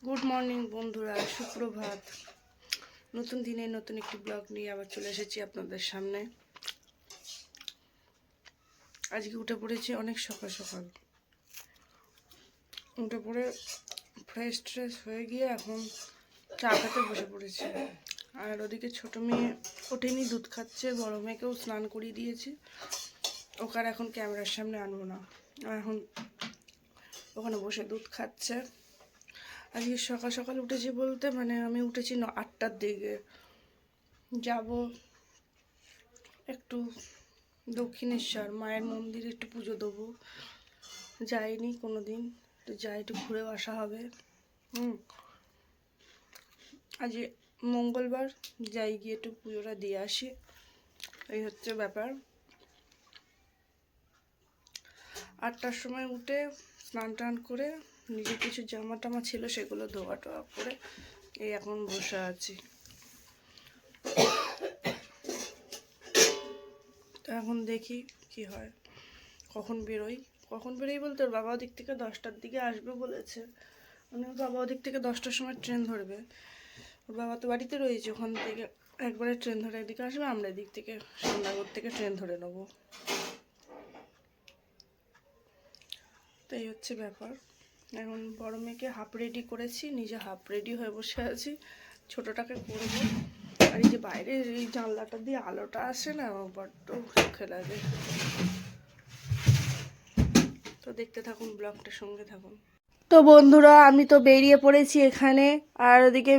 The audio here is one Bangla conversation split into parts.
গুড মর্নিং বন্ধুরা, সুপ্রভাত। নতুন দিনে নতুন একটি ব্লগ নিয়ে আবার চলে এসেছি আপনাদের সামনে। আজকে উঠে পড়েছি অনেক সকাল সকাল। উঠে পড়ে ফ্রেশ ট্রেশ হয়ে গিয়ে এখন চা খেতে বসে পড়েছি। আর ওদিকে ছোট মেয়ে ওঠেনি, দুধ খাচ্ছে। বড় মেয়েকেও স্নান করিয়ে দিয়েছি। ওকে আর এখন ক্যামেরার সামনে আনবো না, এখন ওখানে বসে দুধ খাচ্ছে। আজকে সকাল সকাল উঠেছি বলতে আমি উঠেছি 8টার দিকে। যাব একটু দক্ষিণেশ্বর মায়ের মন্দিরে একটু পুজো দেবো, যাইনি কোনো দিন, তো যাই, একটু ঘুরেও আসা হবে। আজ মঙ্গলবার, যাই গিয়ে একটু পুজোটা দিয়ে আসি, এই হচ্ছে ব্যাপার। 8টার সময় উঠে স্নান টান করে নিজে কিছু জামা টামা ছিল সেগুলো ধোয়া টোয়া করে এই এখন বসে আছি। তো এখন দেখি কি হয়, কখন বেরোই বলতে ওর বাবা ওদিক থেকে 10টার দিকে আসবে বলেছে। ওর বাবা ওদিক থেকে 10টার সময় ট্রেন ধরবে। ওর বাবা তো বাড়িতে রয়েছে, ওখান থেকে একবারে ট্রেন ধরে এদিকে আসবে, আমরা এদিক থেকে শ্যামনগর থেকে ট্রেন ধরে নেবো। তো এই হচ্ছে ব্যাপার। এখন বড় মেয়েকে হাফ রেডি করেছি, নিজে হাফ রেডি হয়ে বসে আছি, ছোটোটাকে করবো। আর এই যে বাইরের এই জানলাটা দিয়ে আলোটা আসে না, বড্ড চোখে লাগে। তো দেখতে থাকুন, ব্লগটার সঙ্গে থাকুন। তো বন্ধুরা, আমি তো বেরিয়ে পড়েছি এখানে। আর ওদিকে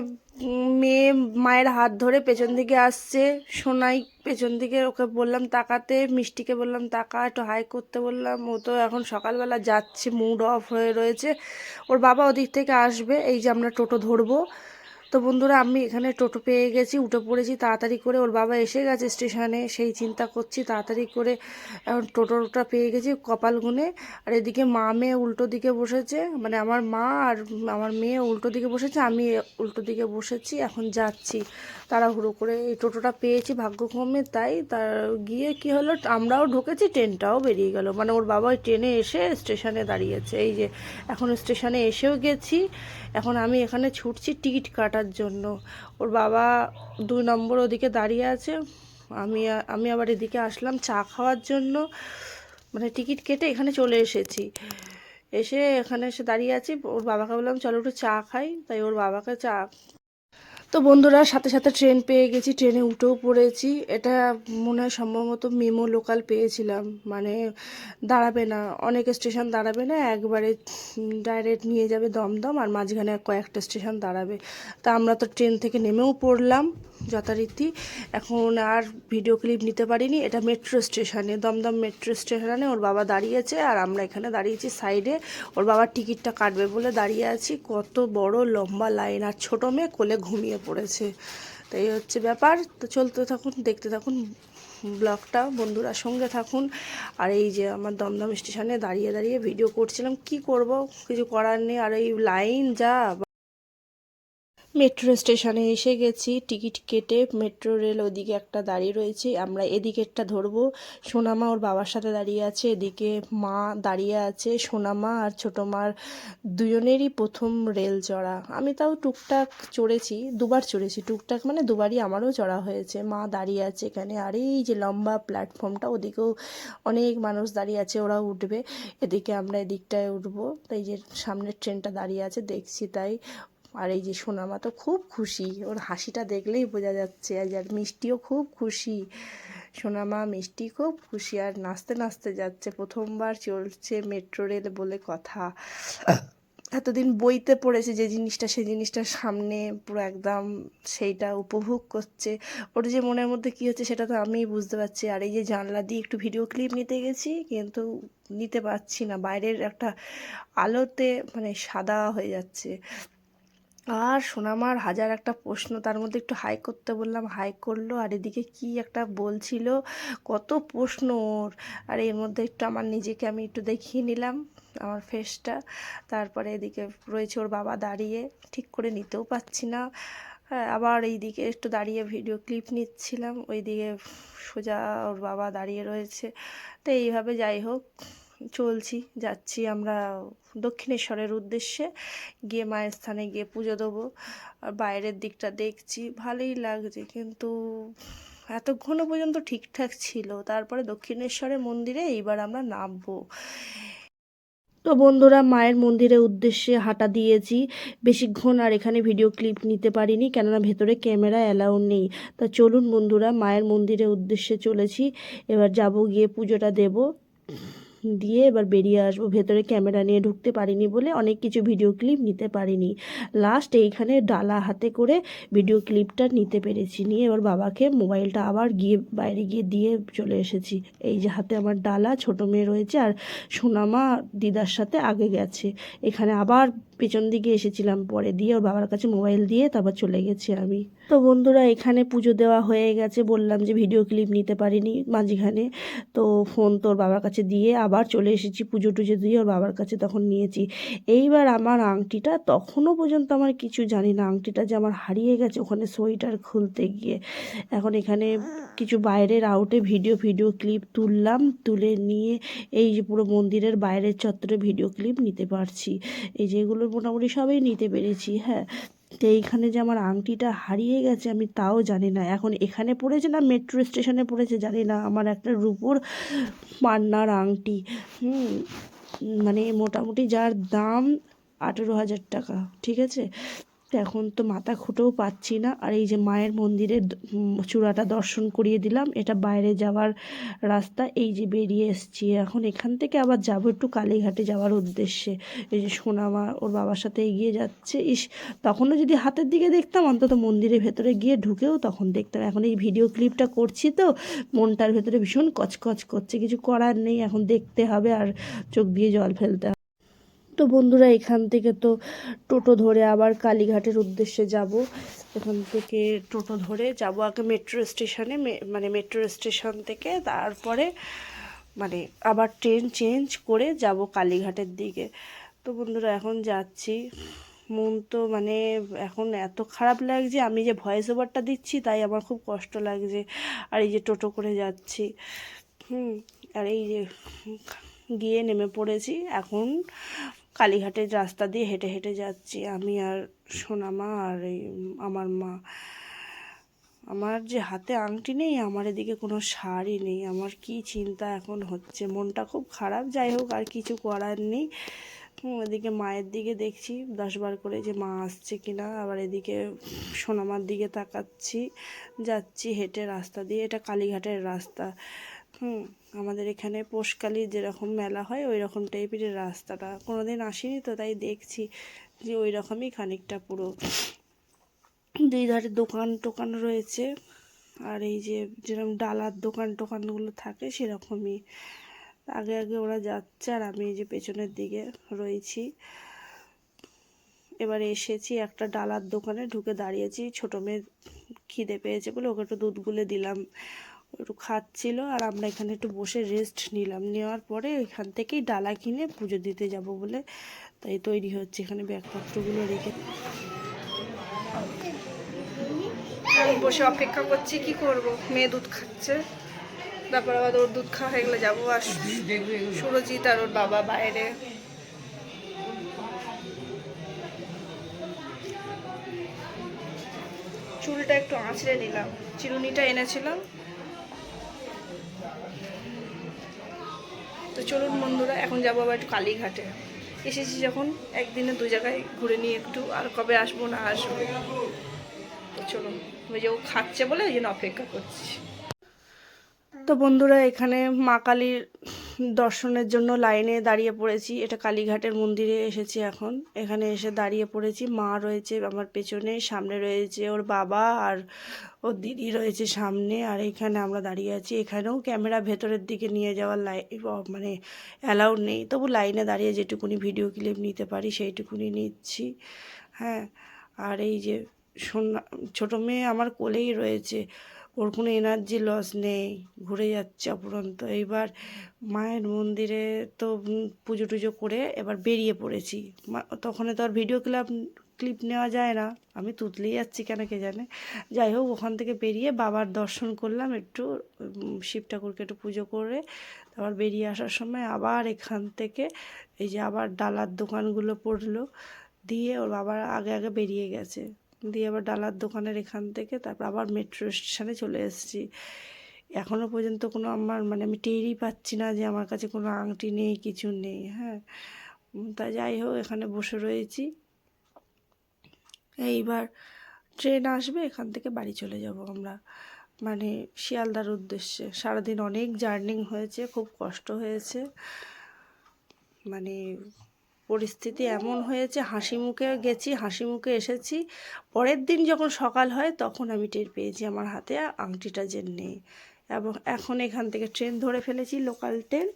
মেয়ে মায়ের হাত ধরে পেছন দিকে আসছে। সোনাই পেছন দিকে, ওকে বললাম তাকাতে, মিষ্টিকে বললাম তাকা, একটু হাই করতে বললাম। ও তো এখন সকালবেলা যাচ্ছে, মুড অফ হয়ে রয়েছে। ওর বাবা ওদিক থেকে আসবে, এই যে আমরা টোটো ধরবো। তো বন্ধুরা, আমি এখানে টোটো পেয়ে গেছি, উঠে পড়েছি তাড়াতাড়ি করে। ওর বাবা এসে গেছে স্টেশনে, সেই চিন্তা করছি তাড়াতাড়ি করে এখন টোটোটা পেয়ে গেছি কপাল গুনে। আর এদিকে মা মেয়ে উল্টো দিকে বসেছে, আমার মা আর আমার মেয়ে উল্টো দিকে বসেছে, আমি উল্টো দিকে বসেছি। এখন যাচ্ছি তাড়াহুড়ো করে, এই টোটোটা পেয়েছি ভাগ্যক্রমে। তার গিয়ে কি হলো, আমরাও ঢুকেছি, ট্রেনটাও বেরিয়ে গেল। ওর বাবা ওই ট্রেনে এসে স্টেশনে দাঁড়িয়েছে। এই যে এখন স্টেশনে এসেও গেছি। এখন আমি এখানে ছুটছি টিকিট কাটার জন্য। ওর বাবা 2 নম্বর ওদিকে দাঁড়িয়ে আছে। আমি আমি আবার এদিকে আসলাম চা খাওয়ার জন্য। টিকিট কেটে এখানে চলে এসেছি। এখানে এসে দাঁড়িয়ে আছি। ওর বাবাকে বললাম চলো একটু চা খাই, তাই ওর বাবাকে চা। তো বন্ধুরা, সাথে সাথে ট্রেন পেয়ে গেছি, ট্রেনে উঠেও পড়েছি। এটা মনে হয় সম্ভবত মেমো লোকাল পেয়েছিলাম, দাঁড়াবে না, অনেক স্টেশন দাঁড়াবে না, একবারে ডাইরেক্ট নিয়ে যাবে দমদম, আর মাঝখানে কয়েকটা স্টেশন দাঁড়াবে। তা আমরা তো ট্রেন থেকে নেমেও পড়লাম যথারীতি। এখন আর ভিডিও ক্লিপ নিতে পারিনি। এটা মেট্রো স্টেশনে, দমদম মেট্রো স্টেশনে ওর বাবা দাঁড়িয়েছে, আর আমরা এখানে দাঁড়িয়েছি সাইডে। ওর বাবার টিকিটটা কাটবে বলে দাঁড়িয়ে আছি। কত বড় লম্বা লাইন, আর ছোটো মেয়ে কোলে ঘুমিয়ে পড়েছে। তো এই হচ্ছে ব্যাপার। তো চলতে থাকুন, দেখতে থাকুন ব্লগটা, বন্ধুরা সঙ্গে থাকুন। আর এই যে আমার দমদম স্টেশনে দাঁড়িয়ে দাঁড়িয়ে ভিডিও করছিলাম, কি করব, কিছু করার নেই। আর এই লাইন যা। মেট্রো স্টেশনে এসে গেছি, টিকিট কেটে। মেট্রো রেল ওদিকে একটা দাঁড়িয়ে রয়েছে, আমরা এদিকেরটা ধরবো। সোনামা ওর বাবার সাথে দাঁড়িয়ে আছে, এদিকে মা দাঁড়িয়ে আছে। সোনামা আর ছোটো মার দুজনেরই প্রথম রেল চড়া। আমি তাও টুকটাক চড়েছি, 2বার চড়েছি টুকটাক, দুবারই আমারও চড়া হয়েছে। মা দাঁড়িয়ে আছে এখানে। আর এই যে লম্বা প্ল্যাটফর্মটা, ওদিকেও অনেক মানুষ দাঁড়িয়ে আছে, ওরাও উঠবে। এদিকে আমরা এদিকটায় উঠবো। তাই যে সামনের ট্রেনটা দাঁড়িয়ে আছে, দেখছি তাই। আর এই যে সোনামা তো খুব খুশি, ওর হাসিটা দেখলেই বোঝা যাচ্ছে। আর মিষ্টিও খুব খুশি, সোনামা মিষ্টি খুব খুশি, আর নাচতে নাচতে যাচ্ছে। প্রথমবার চলছে মেট্রো রেল বলে কথা। এতদিন বইতে পড়েছে যে জিনিসটা, সেই জিনিসটার সামনে পুরো একদম সেইটা উপভোগ করছে। ওর যে মনের মধ্যে কী হচ্ছে সেটা তো আমিই বুঝতে পারছি। আর এই যে জানলা দিয়ে একটু ভিডিও ক্লিপ নিতে গেছি, কিন্তু নিতে পারছি না, বাইরের একটা আলোতে সাদা হয়ে যাচ্ছে। আর সোনামার হাজার একটা প্রশ্ন, তার মধ্যে একটু হাই করতে বললাম, হাই করলো। আর এদিকে কি একটা বলছিল, কত প্রশ্ন ওর। আর এর মধ্যে একটু আমার নিজেকে আমি একটু দেখিয়ে নিলাম, আমার ফেসটা। তারপরে এদিকে রয়েছে ওর বাবা দাঁড়িয়ে, ঠিক করে নিতেও পারছি না। হ্যাঁ, আবার এইদিকে একটু দাঁড়িয়ে ভিডিও ক্লিপ নিচ্ছিলাম, ওইদিকে সোজা ওর বাবা দাঁড়িয়ে রয়েছে। তো এইভাবে যাই হোক, যাচ্ছি আমরা দক্ষিণেশ্বরের উদ্দেশ্যে, গিয়ে মায়ের স্থানে গিয়ে পুজো দেবো। আর বাইরের দিকটা দেখছি ভালোই লাগছে, কিন্তু এতক্ষণও পর্যন্ত ঠিকঠাক ছিল। তারপরে দক্ষিণেশ্বরের মন্দিরে এইবার আমরা নামবো। তো বন্ধুরা, মায়ের মন্দিরের উদ্দেশ্যে হাঁটা দিয়েছি বেশিক্ষণ, আর এখানে ভিডিও ক্লিপ নিতে পারিনি কেননা ভেতরে ক্যামেরা অ্যালাউ নেই। তা চলুন বন্ধুরা, মায়ের মন্দিরের উদ্দেশ্যে চলেছি। এবার যাব, গিয়ে পুজোটা দেব, দিয়ে এবার বেরিয়ে আসবো। ভেতরে ক্যামেরা নিয়ে ঢুকতে পারিনি বলে অনেক কিছু ভিডিও ক্লিপ নিতে পারিনি। লাস্ট এইখানে ডালা হাতে করে ভিডিও ক্লিপটা নিতে পেরেছি। নিয়ে এবার বাবাকে মোবাইলটা আবার গিয়ে বাইরে গিয়ে দিয়ে চলে এসেছি। এই যে হাতে আমার ডালা, ছোটো মেয়ে রয়েছে, আর সোনামা দিদার সাথে আগে গেছে। এখানে আবার পেছন দিকে এসেছিলাম পরে, দিয়ে ওর বাবার কাছে মোবাইল দিয়ে তারপর চলে গেছি আমি। তো বন্ধুরা, এখানে পুজো দেওয়া হয়ে গেছে, বললাম যে ভিডিও ক্লিপ নিতে পারিনি মাঝখানে। তো ফোন তোর বাবার কাছে দিয়ে আবার চলে এসেছি, পুজো টুজো দিয়ে ওর বাবার কাছে তখন নিয়েছি। এইবার আমার আংটিটা, তখনও পর্যন্ত আমার কিছু জানি না, আংটিটা যে আমার হারিয়ে গেছে ওখানে সোয়েটার খুলতে গিয়ে। এখন এখানে কিছু বাইরের আউটে ভিডিও ক্লিপ তুললাম, তুলে নিয়ে এই যে পুরো মন্দিরের বাইরের চত্বরে ভিডিও ক্লিপ নিতে পারছি। এই যেগুলো মোটামুটি সবই নিতে পেরেছি। হ্যাঁ, তো এইখানে যে আমার আংটিটা হারিয়ে গেছে আমি তাও জানি না। এখন এখানে পড়েছে না মেট্রো স্টেশনে পড়েছে জানি না, আমার একটা রূপোর পান্নার আংটি, মানে মোটামুটি যার দাম 18,000 টাকা, ঠিক আছে। এখন তো মাথা খুঁটেও পাচ্ছি না। আর এই যে মায়ের মন্দিরের চূড়াটা দর্শন করিয়ে দিলাম, এটা বাইরে যাওয়ার রাস্তা। এই যে বেরিয়ে এসছি, এখন এখান থেকে আবার যাবো একটু কালীঘাটে যাওয়ার উদ্দেশ্যে। এই যে সোনামা ওর বাবার সাথে এগিয়ে যাচ্ছে। তখনও যদি হাতের দিকে দেখতাম, অন্তত মন্দিরের ভেতরে গিয়ে ঢুকেও তখন দেখতাম। এখন এই ভিডিও ক্লিপটা করছি তো মনটার ভেতরে ভীষণ কচকচ করছে, কিছু করার নেই, এখন দেখতে হবে আর চোখ দিয়ে জল ফেলতে হবে। তো বন্ধুরা, এখান থেকে তো টোটো ধরে আবার কালীঘাটের উদ্দেশ্যে যাব। এখান থেকে টোটো ধরে যাব আগে মেট্রো স্টেশনে, মানে মেট্রো স্টেশন থেকে তারপরে মানে আবার ট্রেন চেঞ্জ করে যাব কালীঘাটের দিকে। তো বন্ধুরা, এখন যাচ্ছি। মন তো মানে এখন এত খারাপ লাগছে, আমি যে ভয়েস ওভারটা দিচ্ছি তাই আমার খুব কষ্ট লাগছে। আর এই যে টোটো করে যাচ্ছি, আর এই যে গিয়ে নেমে পড়েছি। এখন কালীঘাটের রাস্তা দিয়ে হেঁটে হেঁটে যাচ্ছি আমি আর সোনামা আর এই আমার মা। আমার যে হাতে আংটি নেই, আমার এদিকে কোনো শাড়ি নেই, আমার কি চিন্তা এখন হচ্ছে, মনটা খুব খারাপ। যাই হোক, আর কিছু করার নেই। এদিকে মায়ের দিকে দেখছি 10 বার করে যে মা আসছে কিনা, আবার এদিকে সোনামার দিকে তাকাচ্ছি। যাচ্ছি হেঁটে রাস্তা দিয়ে, এটা কালীঘাটের রাস্তা। আমাদের এখানে পৌষকালী যেরকম মেলা হয় ওই রকম টাইপের রাস্তাটা, কোনোদিন আসিনি তো তাই দেখছি যে ওই রকমই খানিকটা পুরো। দুই ধারে দোকান টোকান রয়েছে, আর এই যে যেরকম ডালার দোকান টোকানগুলো থাকে সেরকমই। আগে আগে ওরা যাচ্ছে আর আমি এই যে পেছনের দিকে রয়েছি। এবারে এসেছি একটা ডালার দোকানে, ঢুকে দাঁড়িয়েছি। ছোটো মেয়ে খিদে পেয়েছে বলে ওকে একটু দুধ গুলে দিলাম, একটু খাচ্ছিল। আর আমরা এখানে একটু বসে রেস্ট নিলাম, নেওয়ার পরে এখান থেকেই ডালা কিনে পুজো দিতে যাব বলে তাই তৈরি হচ্ছে। এখানে ব্যাগপত্রগুলো রেখে বসে অপেক্ষা করছি। কি করব, মেয়ে দুধ খাচ্ছে, তারপর আবার ওর দুধ খাওয়া হয়ে গেলে যাবো। আর সুরজিৎ আর ওর বাবা বাইরে। চুলটা একটু আঁচড়ে নিলাম, চিরুনিটা এনেছিলাম। তো চলুন বন্ধুরা, এখন যাবো আবার একটু কালীঘাটে। এসেছি যখন একদিনে 2 জায়গায় ঘুরে নিয়ে একটু, আর কবে আসবো না আসবো। তো চলুন, ওই যে ও খাচ্ছে বলে ওই জন্য অপেক্ষা করছি। তো বন্ধুরা, এখানে মা কালীর দর্শনের জন্য লাইনে দাঁড়িয়ে পড়েছি। এটা কালীঘাটের মন্দিরে এসেছি এখন। এখানে এসে দাঁড়িয়ে পড়েছি, মা রয়েছে আমার পেছনে, সামনে রয়েছে ওর বাবা আর ওর দিদি রয়েছে সামনে, আর এখানে আমরা দাঁড়িয়ে আছি। এখানেও ক্যামেরা ভেতরের দিকে নিয়ে যাওয়ার মানে অ্যালাউড নেই, তবু লাইনে দাঁড়িয়ে যেটুকুনি ভিডিও ক্লিপ নিতে পারি সেইটুকুনি নিচ্ছি। হ্যাঁ, আর এই যে ছোটো মেয়ে আমার কোলেই রয়েছে, ওর কোনো এনার্জি লস নেই, ঘুরে যাচ্ছে অপরন্ত। এইবার মায়ের মন্দিরে তো পুজো টুজো করে এবার বেরিয়ে পড়েছি। তখন তো আর ভিডিও ক্লিপ নেওয়া যায় না, আমি তুতলেই যাচ্ছি কেন কে জানে। যাই হোক, ওখান থেকে বেরিয়ে বাবার দর্শন করলাম একটু, শিব ঠাকুরকে একটু পুজো করে আবার বেরিয়ে আসার সময় আবার এখান থেকে এই যে আবার ডালার দোকানগুলো পড়লো, দিয়ে ওর বাবা আগে আগে বেরিয়ে গেছে, দিয়ে আবার ডালার দোকানের এখান থেকে তারপর আবার মেট্রো স্টেশনে চলে এসেছি। এখনও পর্যন্ত কোনো আমার মানে আমি টেরই পাচ্ছি না যে আমার কাছে কোনো আংটি নেই, কিছু নেই। হ্যাঁ, তা যাই হোক এখানে বসে রয়েছি। এইবার ট্রেন আসবে, এখান থেকে বাড়ি চলে যাব আমরা, মানে শিয়ালদার উদ্দেশ্যে। সারাদিন অনেক জার্নি হয়েছে, খুব কষ্ট হয়েছে, মানে পরিস্থিতি এমন হয়েছে, হাসি মুখে গেছি, হাসি মুখে এসেছি। পরের দিন যখন সকাল হয় তখন আমি টের পেয়েছি আমার হাতে আংটিটা যে নেই। এবং এখন এখান থেকে ট্রেন ধরে ফেলেছি, লোকাল ট্রেন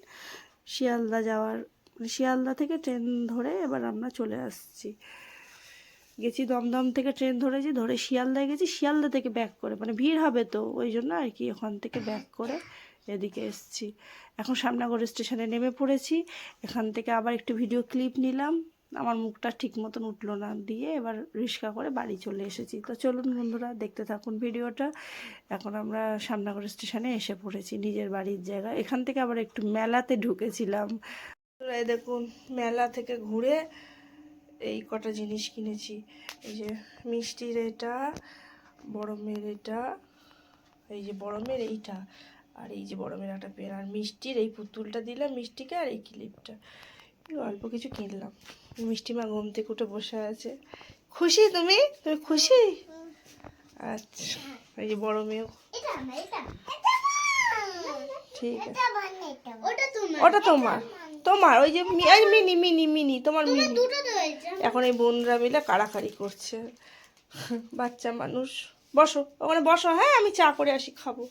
শিয়ালদা যাওয়ার, শিয়ালদা থেকে ট্রেন ধরে এবার আমরা চলে আসছি। গেছি দমদম থেকে ট্রেন ধরেছি, ধরে শিয়ালদায় গেছি, শিয়ালদা থেকে ব্যাক করে, মানে ভিড় হবে তো ওই জন্য আর কি, ওখান থেকে ব্যাক করে এদিকে এসছি। এখন শ্যামনগর স্টেশনে নেমে পড়েছি। এখান থেকে আবার একটু ভিডিও ক্লিপ নিলাম, আমার মুখটা ঠিক মতন উঠলো না, দিয়ে এবার রিক্সা করে বাড়ি চলে এসেছি। তো চলুন বন্ধুরা দেখতে থাকুন ভিডিওটা। এখন আমরা শ্যামনগর স্টেশনে এসে পড়েছি, নিজের বাড়ির জায়গা। এখান থেকে আবার একটু মেলাতে ঢুকেছিলাম। এই দেখুন মেলা থেকে ঘুরে এই কটা জিনিস কিনেছি। এই যে মিষ্টির এটা, বড় মেয়ের এটা, এই যে বড় মেয়ের এইটা, আর এই যে বড় মেয়ের একটা পেন, আর মিষ্টির এই পুতুলটা দিলাম মিষ্টিকে, আর এই ক্লিপটা। অল্প কিছু কিনলাম। মিষ্টি মা ঘুম থেকে উঠে বসে আছে। খুশি তুমি? তুমি খুশি? আচ্ছা, এই যে বড় মেয়েও। ঠিক আছে, ওটা তোমার, তোমার ওই যে মিনি মিনি মিনি তোমার মিনি। এখন এই বোনরা মিলে কাড়াকাড়ি করছে, বাচ্চা মানুষ। বসো ওখানে বসো, হ্যাঁ আমি চা করে আসি, খাবো।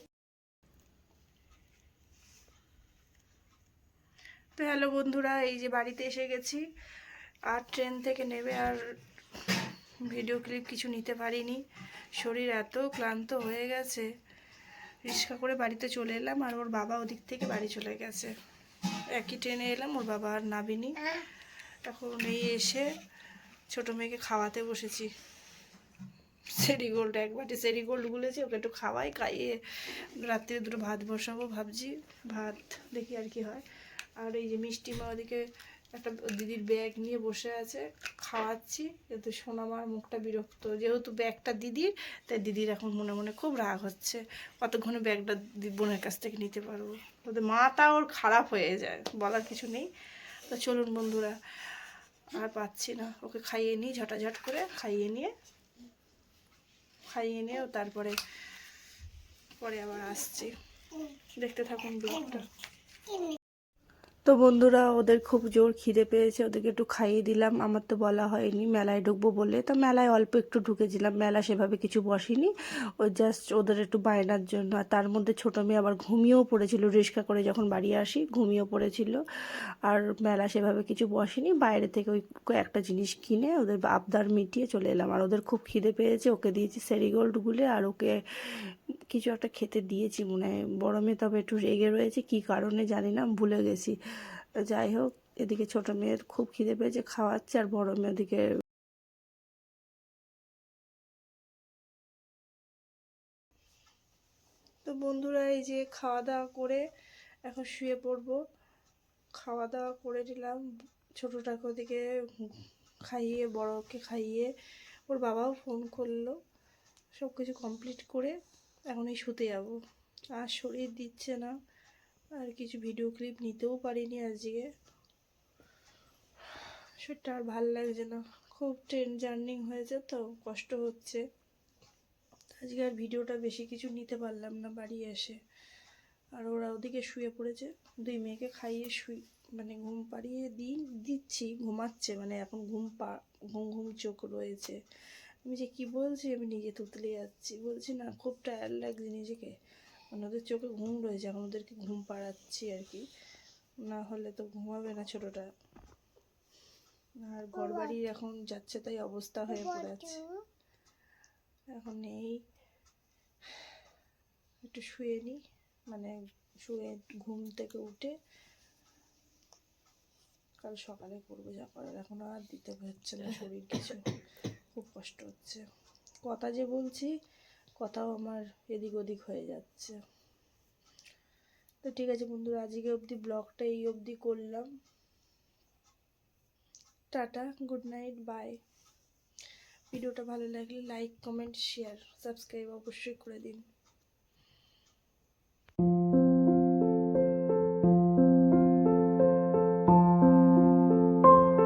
তো হ্যালো বন্ধুরা, এই যে বাড়িতে এসে গেছি। আর ট্রেন থেকে নেমে আর ভিডিও ক্লিপ কিছু নিতে পারিনি, শরীর এত ক্লান্ত হয়ে গেছে। রিক্সা করে বাড়িতে চলে এলাম, আর ওর বাবা ওদিক থেকে বাড়ি চলে গেছে। একই ট্রেনে এলাম, ওর বাবা আর নামিনি। এখন এই এসে ছোটো মেয়েকে খাওয়াতে বসেছি। সেরিগোল্ড, এক বাটি সেরিগোল্ড গুলেছি, ওকে একটু খাইয়ে রাত্রে দুটো ভাত বসাবো ভাবছি। ভাত দেখি আর কি হয়। আর এই যে মিষ্টি মা ওদিকে একটা দিদির ব্যাগ নিয়ে বসে আছে, খাওয়াচ্ছি। কিন্তু সোনামার মুখটা বিরক্ত, যেহেতু ব্যাগটা দিদির, তাই দিদির এখন মনে মনে খুব রাগ হচ্ছে, কতক্ষণে ব্যাগটা বোনের কাছ থেকে নিতে পারবো। ওদের মাথা ওর খারাপ হয়ে যায়, বলার কিছু নেই। তো চলুন বন্ধুরা, আর পাচ্ছি না, ওকে খাইয়ে নিই, ঝটাঝট করে খাইয়ে নিয়েও তারপরে আবার আসছি। দেখতে থাকুন ব্লগটা। তো বন্ধুরা, ওদের খুব জোর খিদে পেয়েছে, ওদেরকে একটু খাইয়ে দিলাম। আমার তো বলা হয়নি মেলায় ঢুকবো বলে, তো মেলায় অল্প একটু ঢুকেছিলাম, মেলা সেভাবে কিছু বসেনি, ওই জাস্ট ওদের একটু বায়নার জন্য। আর তার মধ্যে ছোটো মেয়ে আবার ঘুমিয়েও পড়েছিল, রিক্সা করে যখন বাড়ি আসি ঘুমিয়েও পড়েছিল। আর মেলা সেভাবে কিছু বসেনি, বাইরে থেকে ওই একটা জিনিস কিনে ওদের আবদার মিটিয়ে চলে এলাম। আর ওদের খুব খিদে পেয়েছে, ওকে দিয়েছি সেরিগোল্ড গুলে, আর ওকে কিছু একটা খেতে দিয়েছি মনে হয়। বড় মেয়ে তবে একটু রেগে রয়েছে, কী কারণে জানি না, ভুলে গেছি। যাই হোক, এদিকে ছোটো মেয়ের খুব খিদে পেয়েছে, খাওয়াচ্ছে, আর বড় মেয়ে ওদিকে। তো বন্ধুরা, এই যে খাওয়া দাওয়া করে এখন শুয়ে পড়বো। খাওয়া দাওয়া করে নিলাম, ছোটোটাকে ওদিকে খাইয়ে, বড়কে খাইয়ে, ওর বাবাও ফোন করলো, সব কিছু কমপ্লিট করে এখন এই শুতে যাব। আর শরীর দিচ্ছে না, আর কিছু ভিডিও ক্লিপ নিতেও পারিনি আজকে, সেটা আর ভাল লাগছে না। খুব ট্রেন জার্নি হয়েছে তো কষ্ট হচ্ছে। আজকে আর ভিডিওটা বেশি কিছু নিতে পারলাম না বাড়ি এসে। আর ওরা ওদিকে শুয়ে পড়েছে, দুই মেয়েকে খাইয়ে মানে ঘুম পাড়িয়ে দিচ্ছি, ঘুমাচ্ছে, মানে এখন ঘুম ঘুম চোখ রয়েছে। আমি যে কি বলছি, আমি নিজে তুতলে যাচ্ছি, বলছি না খুব টায়ার্ড লাগছে নিজেকে, মানে ওদের চোখে ঘুম রয়েছে, এখন ওদেরকে ঘুম পাড়াচ্ছি আর কি, না হলে তো ঘুমাবে না ছোটোটা। আর ঘরবাড়ির এখন যাচ্ছে তাই অবস্থা হয়ে পড়েছে। এখন এই একটু শুয়ে নিই, মানে শুয়ে ঘুম থেকে উঠে কাল সকালে করবো যা করার, এখন আর দিতে হচ্ছে না শরীর কিছু, খুব কষ্ট হচ্ছে। কথা যে বলছি, কথাও আমার এদিক ওদিক হয়ে যাচ্ছে। তো ঠিক আছে বন্ধুরা, আজকে অবধি ব্লগটা এই অবধি করলাম। Ta ta, good night, bye. ভিডিওটা ভালো লাগলে লাইক, কমেন্ট, শেয়ার, সাবস্ক্রাইব অবশ্যই করে দিন।